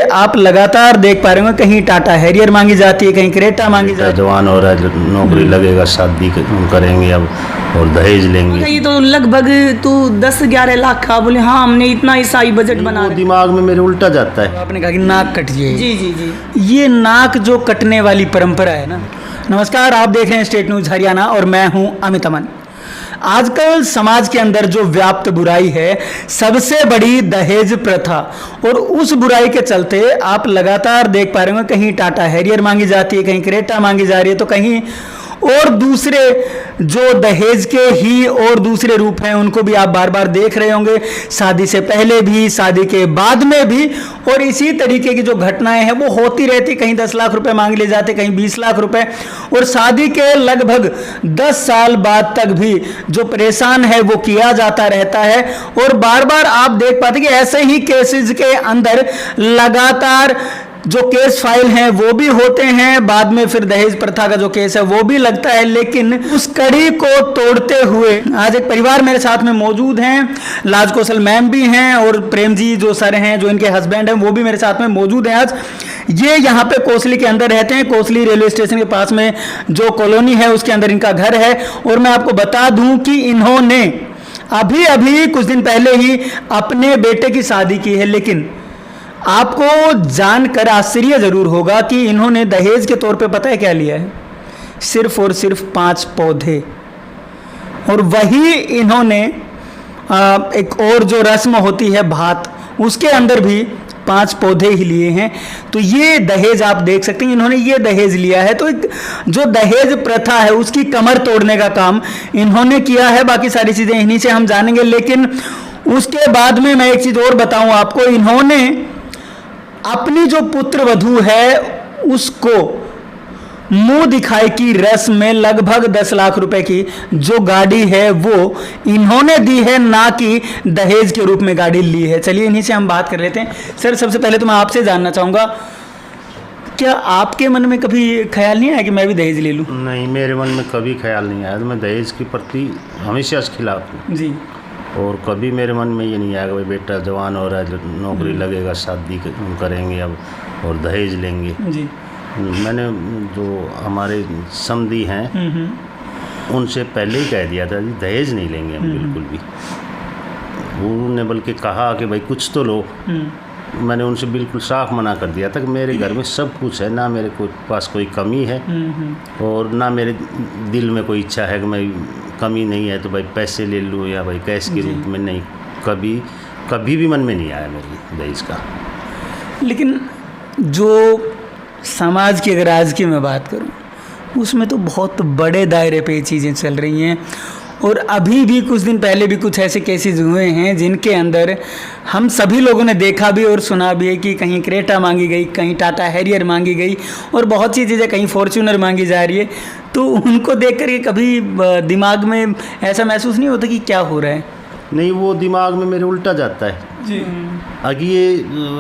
आप लगातार देख पा रहे होंगे, कहीं टाटा हैरियर मांगी जाती है, कहीं क्रेटा मांगी जाती है। जवान हो रहा है, नौकरी लगेगा, शादी करेंगे अब और दहेज लेंगे। ये तो लगभग तू 10-11 लाख का बोले, हाँ हमने इतना ईसाई बजट बना वो रहे। दिमाग में मेरे उल्टा जाता है। आपने कहा कि नाक कटिए। जी जी जी। ये नाक जो कटने वाली परंपरा है ना। नमस्कार, आप देख रहे हैं स्टेट न्यूज हरियाणा और मैं हूं अमित अमन। आजकल समाज के अंदर जो व्याप्त बुराई है, सबसे बड़ी दहेज प्रथा, और उस बुराई के चलते आप लगातार देख पा रहे होंगे, कहीं टाटा हैरियर मांगी जाती है, कहीं क्रेटा मांगी जा रही है, तो कहीं और दूसरे जो दहेज के ही और दूसरे रूप हैं उनको भी आप बार बार देख रहे होंगे, शादी से पहले भी, शादी के बाद में भी। और इसी तरीके की जो घटनाएं हैं वो होती रहती, कहीं 10 लाख रुपए मांग ले जाते, कहीं 20 लाख रुपए, और शादी के लगभग 10 साल बाद तक भी जो परेशान है वो किया जाता रहता है। और बार बार आप देख पाते कि ऐसे ही केसेस के अंदर लगातार जो केस फाइल हैं वो भी होते हैं, बाद में फिर दहेज प्रथा का जो केस है वो भी लगता है। लेकिन उस कड़ी को तोड़ते हुए आज एक परिवार मेरे साथ में मौजूद हैं, लाज कौशल मैम भी हैं और प्रेम जी जो सर हैं, जो इनके हस्बैंड हैं, वो भी मेरे साथ में मौजूद हैं। आज ये यहाँ पे कोसली के अंदर रहते हैं, कोसली रेलवे स्टेशन के पास में जो कॉलोनी है उसके अंदर इनका घर है। और मैं आपको बता दूं कि इन्होंने अभी अभी कुछ दिन पहले ही अपने बेटे की शादी की है। लेकिन आपको जानकर आश्चर्य जरूर होगा कि इन्होंने दहेज के तौर पे पता है क्या लिया है? सिर्फ और सिर्फ 5 पौधे। और वही इन्होंने एक और जो रस्म होती है भात, उसके अंदर भी 5 पौधे ही लिए हैं। तो ये दहेज आप देख सकते हैं, इन्होंने ये दहेज लिया है। तो एक जो दहेज प्रथा है उसकी कमर तोड़ने का काम इन्होंने किया है। बाकी सारी चीज़ें इन्हीं से हम जानेंगे। लेकिन उसके बाद में मैं एक चीज़ और बताऊं आपको, इन्होंने अपनी जो पुत्र वधू है उसको मुंह दिखाई की रस्म में लगभग 10 लाख रुपए की जो गाड़ी है वो इन्होंने दी है, ना कि दहेज के रूप में गाड़ी ली है। चलिए इन्हीं से हम बात कर लेते हैं। सर, सबसे पहले तो मैं आपसे जानना चाहूँगा, क्या आपके मन में कभी ख्याल नहीं आया कि मैं भी दहेज ले लूँ? नहीं, मेरे मन में कभी ख्याल नहीं आया। मैं दहेज के प्रति हमेशा से खिलाफ हूँ जी। और कभी मेरे मन में ये नहीं आया कि भाई बेटा जवान हो रहा है, नौकरी लगेगा, शादी करेंगे अब और दहेज लेंगे। जी। मैंने जो हमारे समधी हैं उनसे पहले ही कह दिया था जी दहेज नहीं लेंगे हम बिल्कुल भी। उन्होंने बल्कि कहा कि भाई कुछ तो लो। मैंने उनसे बिल्कुल साफ मना कर दिया था कि मेरे घर में सब कुछ है, ना मेरे पास कोई कमी है और ना मेरे दिल में कोई इच्छा है कि मैं कमी नहीं है तो भाई पैसे ले लूँ या भाई कैश के रूप में। नहीं, कभी भी मन में नहीं आया मेरी दहेज का। लेकिन जो समाज की अगर आज की मैं बात करूं, उसमें तो बहुत बड़े दायरे पे ये चीज़ें चल रही हैं। और अभी भी कुछ दिन पहले भी कुछ ऐसे केसेस हुए हैं जिनके अंदर हम सभी लोगों ने देखा भी और सुना भी है कि कहीं क्रेटा मांगी गई, कहीं टाटा हैरियर मांगी गई और बहुत सी चीज़ें, कहीं फॉर्च्यूनर मांगी जा रही है। तो उनको देख कर के कभी दिमाग में ऐसा महसूस नहीं होता कि क्या हो रहा है? नहीं, वो दिमाग में मेरे उल्टा जाता है जी। अगर ये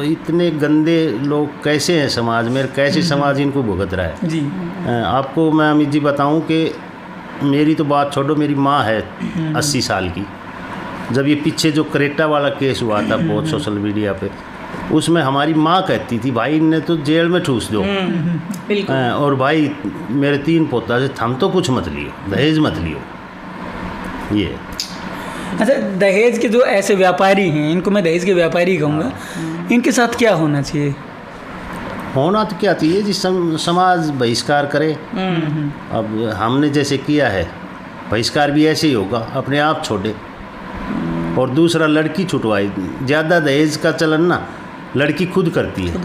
इतने गंदे लोग कैसे हैं समाज में, कैसे समाज इनको भुगत रहा है जी। आपको मैं अमित जी बताऊं कि मेरी तो बात छोड़ो, मेरी माँ है 80 साल की। जब ये पीछे जो क्रेटा वाला केस हुआ था बहुत सोशल मीडिया पे, उसमें हमारी माँ कहती थी भाई इन्हें तो जेल में ठूस दो। और भाई मेरे 3 पोता से हम तो कुछ मत लियो, दहेज मत लियो। ये अच्छा, दहेज के जो ऐसे व्यापारी हैं, इनको मैं दहेज के व्यापारी कहूँगा, इनके साथ क्या होना चाहिए? होना तो क्या चाहिए जी, समाज बहिष्कार करे। अब हमने जैसे किया है, बहिष्कार भी ऐसे ही होगा, अपने आप छोड़े। और दूसरा, लड़की छुटवाई। ज़्यादा दहेज का चलन ना लड़की खुद करती है,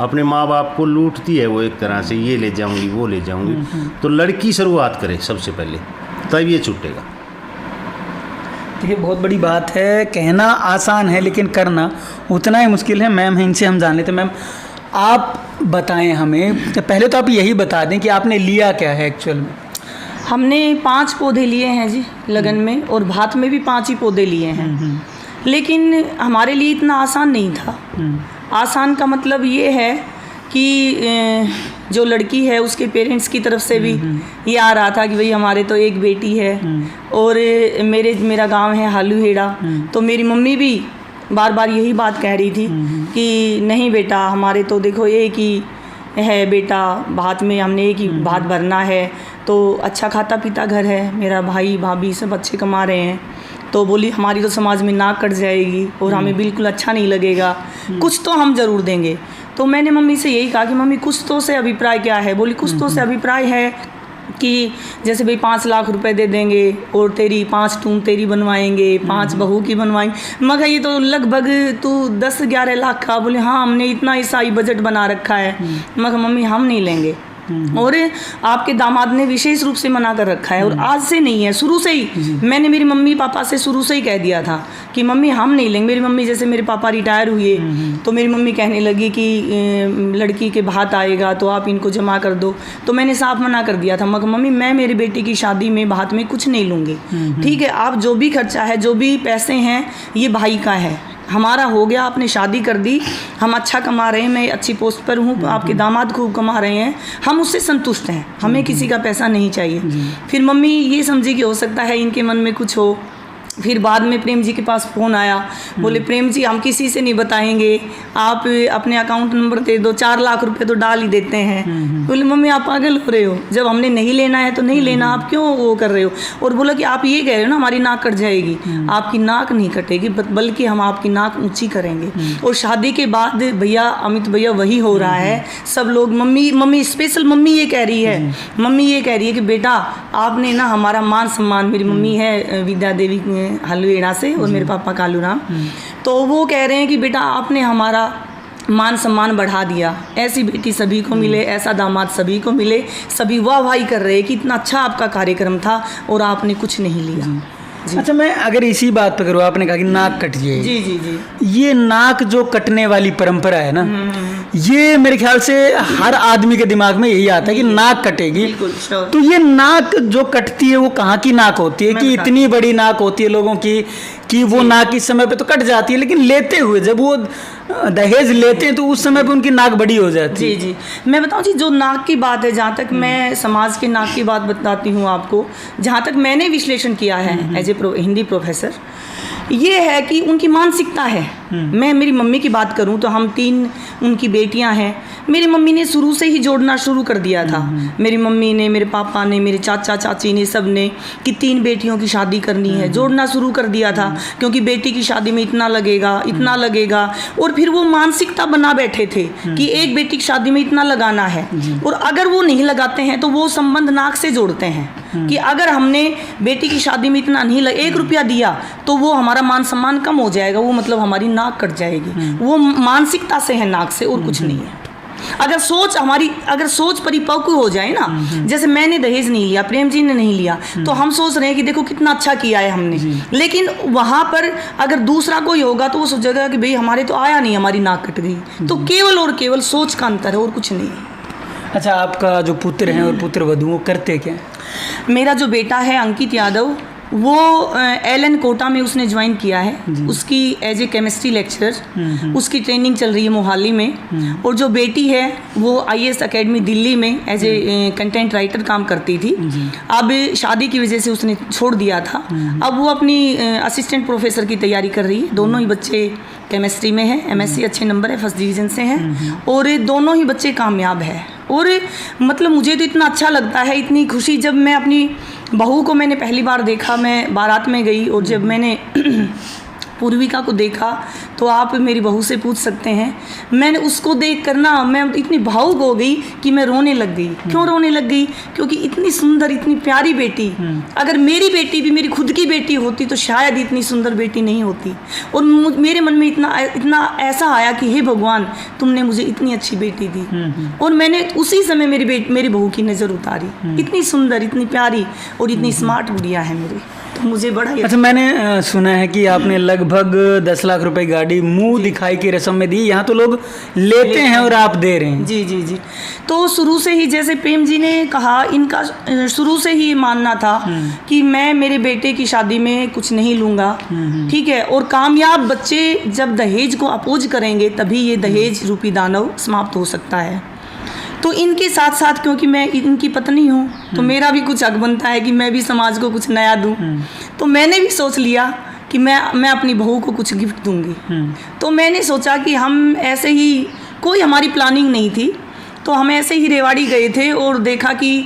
अपने माँ बाप को लूटती है वो एक तरह से, ये ले जाऊंगी वो ले जाऊंगी। तो लड़की शुरुआत करे सबसे पहले, तब ये छूटेगा। ये बहुत बड़ी बात है, कहना आसान है लेकिन करना उतना ही मुश्किल है। मैम है, इनसे हम जान लेते हैं। मैम, आप बताएं हमें, पहले तो आप यही बता दें कि आपने लिया क्या है एक्चुअल में? हमने 5 पौधे लिए हैं जी लगन में, और भात में भी 5 ही पौधे लिए हैं। लेकिन हमारे लिए इतना आसान नहीं था। आसान का मतलब ये है कि जो लड़की है उसके पेरेंट्स की तरफ से भी ये आ रहा था कि भाई हमारे तो एक बेटी है, और मेरा गांव है हालूहेड़ा, तो मेरी मम्मी भी बार बार यही बात कह रही थी कि नहीं बेटा, हमारे तो देखो एक ही है बेटा, भात में हमने एक ही भात भरना है, तो अच्छा खाता पीता घर है, मेरा भाई भाभी सब अच्छे कमा रहे हैं। तो बोली हमारी तो समाज में नाक कट जाएगी और हमें बिल्कुल अच्छा नहीं लगेगा, कुछ तो हम ज़रूर देंगे। तो मैंने मम्मी से यही कहा कि मम्मी कुछ तो से अभिप्राय क्या है? बोली कुछ तो से अभिप्राय है कि जैसे भाई 5 लाख रुपए दे देंगे और तेरी 5 टूम तेरी बनवाएंगे, 5 बहू की बनवाएंगे। मगर ये तो लगभग तू 10-11 लाख का। बोले हाँ, हमने इतना ईसाई बजट बना रखा है। मगर मम्मी हम नहीं लेंगे, और आपके दामाद ने विशेष रूप से मना कर रखा है, और आज से नहीं है, शुरू से ही मैंने मेरी मम्मी पापा से शुरू से ही कह दिया था कि मम्मी हम नहीं लेंगे। मेरी मम्मी, जैसे मेरे पापा रिटायर हुए तो मेरी मम्मी कहने लगी कि लड़की के भात आएगा तो आप इनको जमा कर दो, तो मैंने साफ मना कर दिया था। मगर मम्मी मैं मेरी बेटी की शादी में भात में कुछ नहीं लूँगी, ठीक है, आप जो भी खर्चा है, जो भी पैसे हैं, ये भाई का है, हमारा हो गया, आपने शादी कर दी, हम अच्छा कमा रहे हैं, मैं अच्छी पोस्ट पर हूँ, आपके दामाद खूब कमा रहे हैं, हम उससे संतुष्ट हैं, हमें किसी का पैसा नहीं चाहिए। फिर मम्मी ये समझी कि हो सकता है इनके मन में कुछ हो। फिर बाद में प्रेम जी के पास फ़ोन आया, बोले प्रेम जी हम किसी से नहीं बताएंगे, आप अपने अकाउंट नंबर दे दो, 4 लाख रुपए तो डाल ही देते हैं। बोले मम्मी आप पागल हो रहे हो, जब हमने नहीं लेना है तो नहीं लेना, आप क्यों वो कर रहे हो? और बोला कि आप ये कह रहे हो ना हमारी नाक कट जाएगी, आपकी नाक नहीं कटेगी, बल्कि हम आपकी नाक ऊँची करेंगे। और शादी के बाद भैया, अमित भैया, वही हो रहा है। सब लोग मम्मी स्पेशल मम्मी ये कह रही है, मम्मी ये कह रही है कि बेटा आपने ना हमारा मान सम्मान, मेरी मम्मी है विद्या देवी हलवेड़ा से और मेरे पापा कालूराम, तो वो कह रहे हैं कि बेटा आपने हमारा मान सम्मान बढ़ा दिया, ऐसी बेटी सभी को मिले, ऐसा दामाद सभी को मिले। सभी वाह वाही कर रहे हैं कि इतना अच्छा आपका कार्यक्रम था और आपने कुछ नहीं लिया। अच्छा, मैं अगर इसी बात पे करूँ, आपने कहा कि नाक कटिए, जी जी जी, ये नाक जो कटने वाली परंपरा है ना, ये मेरे ख्याल से हर आदमी के दिमाग में यही आता है कि नाक कटेगी। बिल्कुल श्योर। तो ये नाक जो कटती है वो कहाँ की नाक होती है कि इतनी बड़ी नाक होती है लोगों की कि वो नाक इस समय पे तो कट जाती है, लेकिन लेते हुए जब वो दहेज लेते हैं तो उस समय पे उनकी नाक बड़ी हो जाती है। जी जी, मैं बताऊँ जी, जो नाक की बात है, जहाँ तक मैं समाज के नाक की बात बताती हूँ आपको, जहाँ तक मैंने विश्लेषण किया है एज ए हिंदी प्रोफेसर, ये है कि उनकी मानसिकता है। मैं मेरी मम्मी की बात करूं तो हम 3 उनकी बेटियां हैं। मेरी मम्मी ने शुरू से ही जोड़ना शुरू कर दिया था, मेरी मम्मी ने, मेरे पापा ने, मेरे चाचा चाची ने, सब ने, कि 3 बेटियों की शादी करनी है, जोड़ना शुरू कर दिया था, क्योंकि बेटी की शादी में इतना लगेगा, इतना लगेगा। और फिर वो मानसिकता बना बैठे थे कि एक बेटी की शादी में इतना लगाना है, और अगर वो नहीं लगाते हैं तो वो संबंध नाक से जोड़ते हैं कि अगर हमने बेटी की शादी में इतना नहीं 1 रुपया दिया तो वो हमारा मान सम्मान कम हो जाएगा, वो मतलब हमारी नाक कट जाएगी। वो मानसिकता से है, नाक से, और कुछ नहीं है। अगर सोच परिपक्व हो जाए ना, जैसे मैंने दहेज नहीं लिया, प्रेम जी ने नहीं लिया, तो हम सोच रहे हैं कि देखो कितना अच्छा किया है हमने, लेकिन वहां पर अगर दूसरा कोई होगा तो वो सोचेगा कि भाई हमारे तो आया नहीं, हमारी नाक कट गई। तो केवल और केवल सोच का अंतर है और कुछ नहीं है। अच्छा, आपका जो पुत्र हैं और पुत्र वधु करते क्या? मेरा जो बेटा है अंकित यादव, वो एलन कोटा में उसने ज्वाइन किया है, उसकी एज ए केमिस्ट्री लेक्चरर उसकी ट्रेनिंग चल रही है मोहाली में। और जो बेटी है वो IAS अकेडमी दिल्ली में एज ए कंटेंट राइटर काम करती थी। अब शादी की वजह से उसने छोड़ दिया था, अब वो अपनी असिस्टेंट प्रोफेसर की तैयारी कर रही है। दोनों ही बच्चे केमिस्ट्री में है, MSc अच्छे नंबर है, फर्स्ट डिवीज़न से हैं, और दोनों ही बच्चे कामयाब है। और मतलब मुझे तो इतना अच्छा लगता है, इतनी खुशी, जब मैं अपनी बहू को मैंने पहली बार देखा, मैं बारात में गई, और जब मैंने पूर्विका को देखा तो आप मेरी बहू से पूछ सकते हैं, मैंने उसको देख कर ना मैं इतनी भावुक हो गई कि मैं रोने लग गई। क्यों रोने लग गई? क्योंकि इतनी सुंदर, इतनी प्यारी बेटी, अगर मेरी बेटी भी मेरी खुद की बेटी होती तो शायद इतनी सुंदर बेटी नहीं होती। और मेरे मन में इतना ऐसा आया कि हे भगवान, तुमने मुझे इतनी अच्छी बेटी दी। और मैंने उसी समय मेरी बहू की नज़र उतारी, इतनी सुंदर, इतनी प्यारी और इतनी स्मार्ट गुड़िया है मेरी, तो मुझे बड़ा ही अच्छा, मैंने सुना है कि आपने लगभग 10 लाख रुपए गाड़ी मुंह दिखाई की रस्म में दी। यहाँ तो लोग लेते हैं और आप दे रहे हैं। जी जी जी। तो शुरू से ही, जैसे प्रेम जी ने कहा, इनका शुरू से ही मानना था कि मैं मेरे बेटे की शादी में कुछ नहीं लूँगा, ठीक है। और कामयाब बच्चे जब दहेज को अपोज करेंगे तभी ये दहेज रूपी दानव समाप्त हो सकता है। तो इनके साथ साथ, क्योंकि मैं इनकी पत्नी हूँ, तो मेरा भी कुछ हक बनता है कि मैं भी समाज को कुछ नया दूँ। तो मैंने भी सोच लिया कि मैं अपनी बहू को कुछ गिफ्ट दूंगी। तो मैंने सोचा कि हम ऐसे ही, कोई हमारी प्लानिंग नहीं थी, तो हम ऐसे ही रेवाड़ी गए थे और देखा कि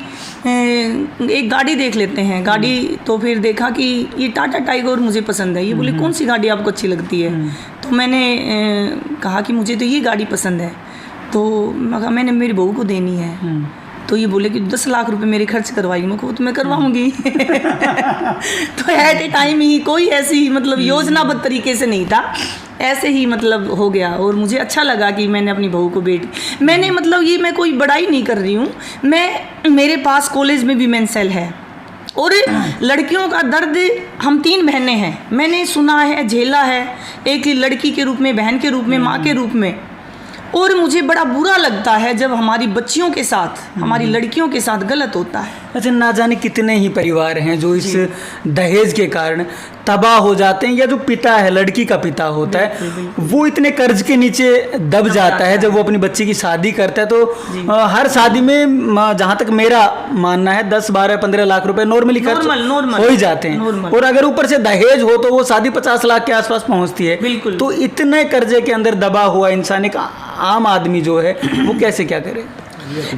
एक गाड़ी देख लेते हैं गाड़ी। तो फिर देखा कि ये टाटा टाइगर मुझे पसंद है। ये बोले कौन सी गाड़ी आपको अच्छी लगती है? तो मैंने कहा कि मुझे तो ये गाड़ी पसंद है। तो मैंने मेरी बहू को देनी है। तो ये बोले कि 10 लाख रुपए मेरे खर्च करवाएगी। मैं कहूँ तो मैं करवाऊंगी। तो एट ए टाइम ही कोई ऐसी मतलब योजनाबद्ध तरीके से नहीं था, ऐसे ही मतलब हो गया। और मुझे अच्छा लगा कि मैंने अपनी बहू को बेटी, मैंने मतलब ये मैं कोई बड़ाई नहीं कर रही हूँ, मेरे पास कॉलेज में वीमेन सेल है और लड़कियों का दर्द, हम 3 बहनें हैं, मैंने सुना है, झेला है, एक लड़की के रूप में, बहन के रूप में, माँ के रूप में। और मुझे बड़ा बुरा लगता है जब हमारी बच्चियों के साथ, हमारी लड़कियों के साथ गलत होता है। अच्छा, ना जाने कितने ही परिवार हैं जो इस दहेज के कारण तबाह हो जाते हैं, या जो पिता है, लड़की का पिता होता है, वो इतने कर्ज के नीचे दब जाता है। जब वो अपनी बच्ची की शादी करता है तो हर शादी में, जहाँ तक मेरा मानना है, 10, 12, 15 लाख रुपए नॉर्मली खर्च हो ही जाते हैं। और अगर ऊपर से दहेज हो तो वो शादी 50 लाख के आसपास पहुँचती है। बिल्कुल। तो इतने कर्जे के अंदर दबा हुआ इंसान, एक आम आदमी जो है, वो कैसे क्या करे?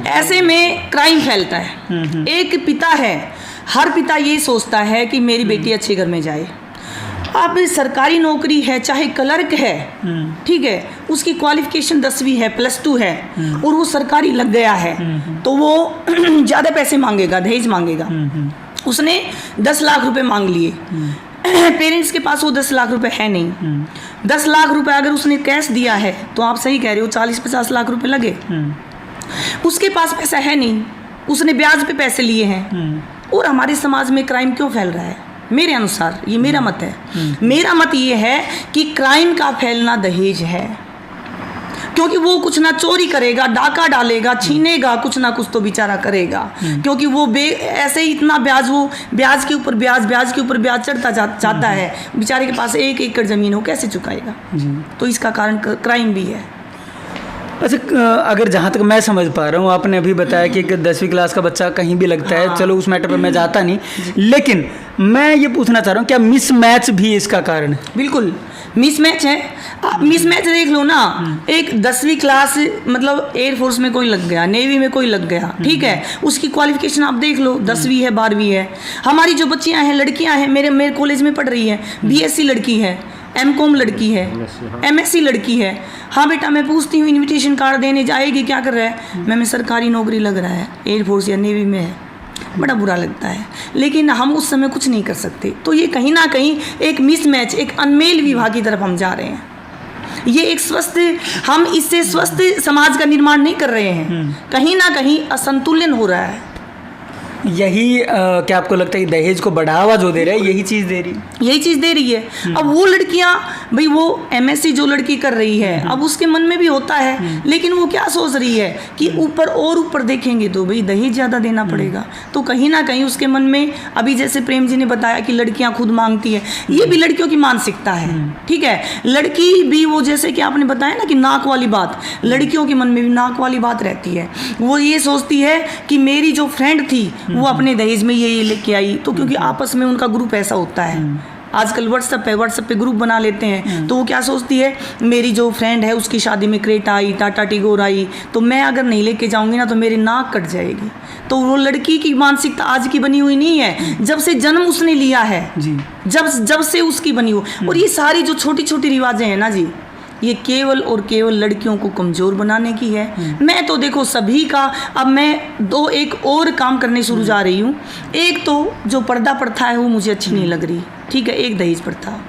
ऐसे में क्राइम फैलता है। एक पिता है, हर पिता ये सोचता है कि मेरी बेटी अच्छे घर में जाए। अब सरकारी नौकरी है, चाहे क्लर्क है, ठीक है, उसकी क्वालिफिकेशन 10वीं है, +2 है, और वो सरकारी लग गया है, तो वो ज़्यादा पैसे मांगेगा, दहेज मांगेगा। उसने 10 लाख रुपए मांग लिए, पेरेंट्स के पास वो 10 लाख रुपए है नहीं। 10 लाख रुपए अगर उसने कैश दिया है तो आप सही कह रहे हो, 40-50 लाख रुपए लगे। उसके पास पैसा है नहीं, उसने ब्याज पे पैसे लिए हैं। और हमारे समाज में क्राइम क्यों फैल रहा है? मेरे अनुसार, ये मेरा मत है, मेरा मत ये है कि क्राइम का फैलना दहेज है। क्योंकि वो कुछ ना चोरी करेगा, डाका डालेगा, छीनेगा, कुछ ना कुछ तो बेचारा करेगा। क्योंकि वो ऐसे ही इतना ब्याज, वो ब्याज के ऊपर ब्याज, ब्याज के ऊपर ब्याज चढ़ता जाता है। बेचारे के पास 1 एकड़ ज़मीन हो, कैसे चुकाएगा? तो इसका कारण क्राइम भी है। अच्छा, अगर जहाँ तक मैं समझ पा रहा हूँ, आपने अभी बताया कि 10वीं क्लास का बच्चा कहीं भी लगता है, चलो उस मैटर पर मैं जाता नहीं, लेकिन मैं ये पूछना चाह रहा हूँ, क्या मिसमैच भी इसका कारण है? बिल्कुल मिसमैच है। आप मिसमैच देख लो ना, एक 10वीं क्लास मतलब एयरफोर्स में कोई लग गया, नेवी में कोई लग गया, ठीक है, उसकी क्वालिफिकेशन आप देख लो, 10वीं है, 12वीं है। हमारी जो बच्चियाँ हैं, लड़कियाँ हैं, मेरे कॉलेज में पढ़ रही है, BSc लड़की है, MCOM लड़की है, MSc लड़की है। हाँ बेटा, मैं पूछती हूँ इनविटेशन कार्ड देने जाएगी, क्या कर रहा है? मैं सरकारी नौकरी लग रहा है, एयरफोर्स या नेवी में है। बड़ा बुरा लगता है, लेकिन हम उस समय कुछ नहीं कर सकते। तो ये कहीं ना कहीं एक मिसमैच, एक अनमेल विवाह की तरफ हम जा रहे हैं। ये एक स्वस्थ, हम इससे स्वस्थ समाज का निर्माण नहीं कर रहे हैं, कहीं ना कहीं असंतुलन हो रहा है। यही क्या आपको लगता है कि दहेज को बढ़ावा जो दे रहा है, यही चीज़ दे रही है? यही चीज़ दे रही है। अब वो लड़कियां, भाई वो MSc जो लड़की कर रही है, अब उसके मन में भी होता है, लेकिन वो क्या सोच रही है कि ऊपर और ऊपर देखेंगे तो भाई दहेज ज़्यादा देना पड़ेगा। तो कहीं ना कहीं उसके मन में, अभी जैसे प्रेम जी ने बताया कि लड़कियां खुद मांगती है, ये भी लड़कियों की मानसिकता है, ठीक है। लड़की भी वो, जैसे कि आपने बताया ना कि नाक वाली बात, लड़कियों के मन में भी नाक वाली बात रहती है। वो ये सोचती है कि मेरी जो फ्रेंड थी वो अपने दहेज में ये लेके आई, तो क्योंकि आपस में उनका ग्रुप ऐसा होता है, आजकल व्हाट्सएप पे ग्रुप बना लेते हैं, तो वो क्या सोचती है, मेरी जो फ्रेंड है उसकी शादी में क्रेटा आई, टाटा टिगोर आई, तो मैं अगर नहीं लेके जाऊंगी ना तो मेरी नाक कट जाएगी। तो वो लड़की की मानसिकता आज की बनी हुई नहीं है, जब से जन्म उसने लिया है जी, जब से उसकी बनी हुई। और ये सारी जो छोटी छोटी रिवाजें हैं ना जी, ये केवल और केवल लड़कियों को कमज़ोर बनाने की है। मैं तो देखो सभी का, अब मैं एक और काम करने शुरू जा रही हूँ। एक तो जो पर्दा प्रथा है वो मुझे अच्छी नहीं लग रही, ठीक है, एक दहेज प्रथा।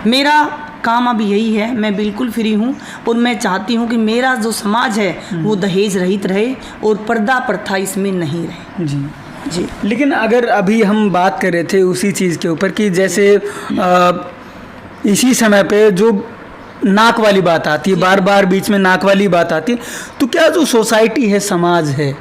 मेरा काम अब यही है, मैं बिल्कुल फ्री हूँ और मैं चाहती हूँ कि मेरा जो समाज है वो दहेज रहित रहे और पर्दा प्रथा इसमें नहीं रहे जी। लेकिन अगर अभी हम बात कर रहे थे उसी चीज़ के ऊपर कि जैसे इसी समय पे जो नाक वाली बात आती है, बार बार बीच में नाक वाली बात आती है, तो क्या जो सोसाइटी है, समाज है,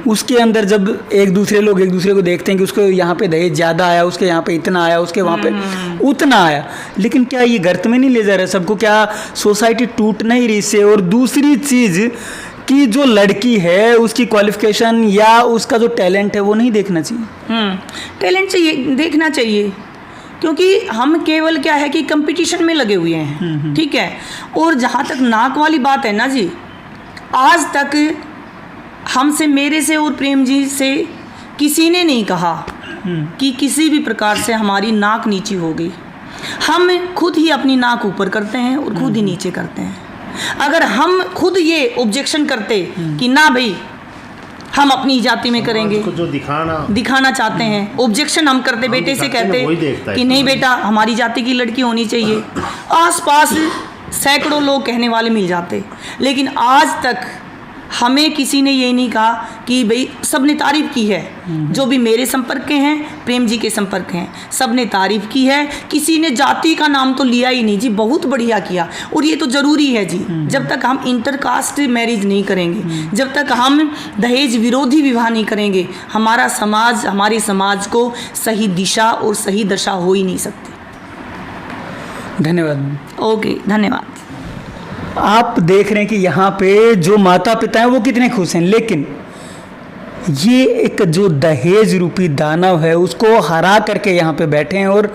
उसके अंदर जब एक दूसरे को देखते हैं कि उसको यहाँ पे दहेज ज़्यादा आया, उसके यहाँ पे इतना आया, उसके वहाँ पे उतना आया, लेकिन क्या ये गर्त में नहीं ले जा रहा सबको? क्या सोसाइटी टूट नहीं रही इससे? और दूसरी चीज़ कि जो लड़की है उसकी क्वालिफिकेशन या उसका जो टैलेंट है वो नहीं देखना चाहिए? टैलेंट चाहिए, देखना चाहिए, क्योंकि हम केवल क्या है कि कंपटीशन में लगे हुए हैं, ठीक है। और जहाँ तक नाक वाली बात है ना जी, आज तक हमसे, मेरे से और प्रेम जी से किसी ने नहीं कहा कि किसी भी प्रकार से हमारी नाक नीची हो गई। हम खुद ही अपनी नाक ऊपर करते हैं और खुद ही नीचे करते हैं। अगर हम खुद ये ऑब्जेक्शन करते कि ना भाई हम अपनी जाति में करेंगे, जो दिखाना चाहते हैं, ऑब्जेक्शन हम करते, बेटे से कहते कि नहीं बेटा हमारी जाति की लड़की होनी चाहिए, आसपास सैकड़ों लोग कहने वाले मिल जाते। लेकिन आज तक हमें किसी ने ये नहीं कहा कि भाई, सब ने तारीफ़ की है, जो भी मेरे संपर्क के हैं, प्रेम जी के संपर्क हैं, सब ने तारीफ़ की है। किसी ने जाति का नाम तो लिया ही नहीं जी, बहुत बढ़िया किया। और ये तो ज़रूरी है जी, जब तक हम इंटरकास्ट मैरिज नहीं करेंगे, जब तक हम दहेज विरोधी विवाह नहीं करेंगे, हमारा समाज, हमारे समाज को सही दिशा और सही दशा हो ही नहीं सकती। धन्यवाद। ओके, धन्यवाद। आप देख रहे हैं कि यहाँ पे जो माता पिता हैं वो कितने खुश हैं, लेकिन ये एक जो दहेज रूपी दानव है उसको हरा करके यहाँ पे बैठे हैं। और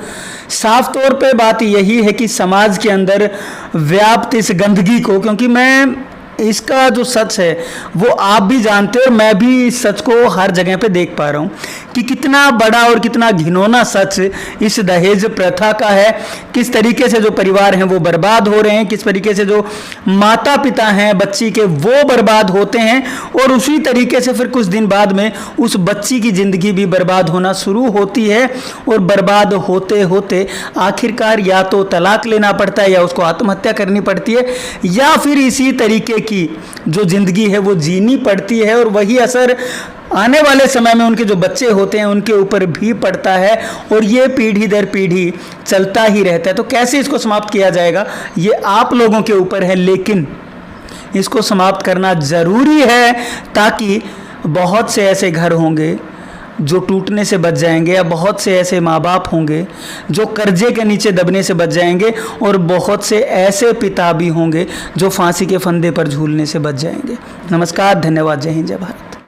साफ तौर पे बात यही है कि समाज के अंदर व्याप्त इस गंदगी को, क्योंकि मैं इसका जो सच है वो आप भी जानते हो और मैं भी इस सच को हर जगह पे देख पा रहा हूँ कि कितना बड़ा और कितना घिनौना सच इस दहेज प्रथा का है। किस तरीके से जो परिवार हैं वो बर्बाद हो रहे हैं, किस तरीके से जो माता पिता हैं बच्ची के वो बर्बाद होते हैं, और उसी तरीके से फिर कुछ दिन बाद में उस बच्ची की ज़िंदगी भी बर्बाद होना शुरू होती है। और बर्बाद होते होते आखिरकार या तो तलाक लेना पड़ता है, या उसको आत्महत्या करनी पड़ती है, या फिर इसी तरीके की जो ज़िंदगी है वो जीनी पड़ती है। और वही असर आने वाले समय में उनके जो बच्चे होते हैं उनके ऊपर भी पड़ता है, और ये पीढ़ी दर पीढ़ी चलता ही रहता है। तो कैसे इसको समाप्त किया जाएगा ये आप लोगों के ऊपर है, लेकिन इसको समाप्त करना ज़रूरी है, ताकि बहुत से ऐसे घर होंगे जो टूटने से बच जाएंगे, या बहुत से ऐसे माँ बाप होंगे जो कर्जे के नीचे दबने से बच जाएंगे, और बहुत से ऐसे पिता भी होंगे जो फांसी के फंदे पर झूलने से बच जाएंगे। नमस्कार, धन्यवाद, जय हिंद, जय भारत।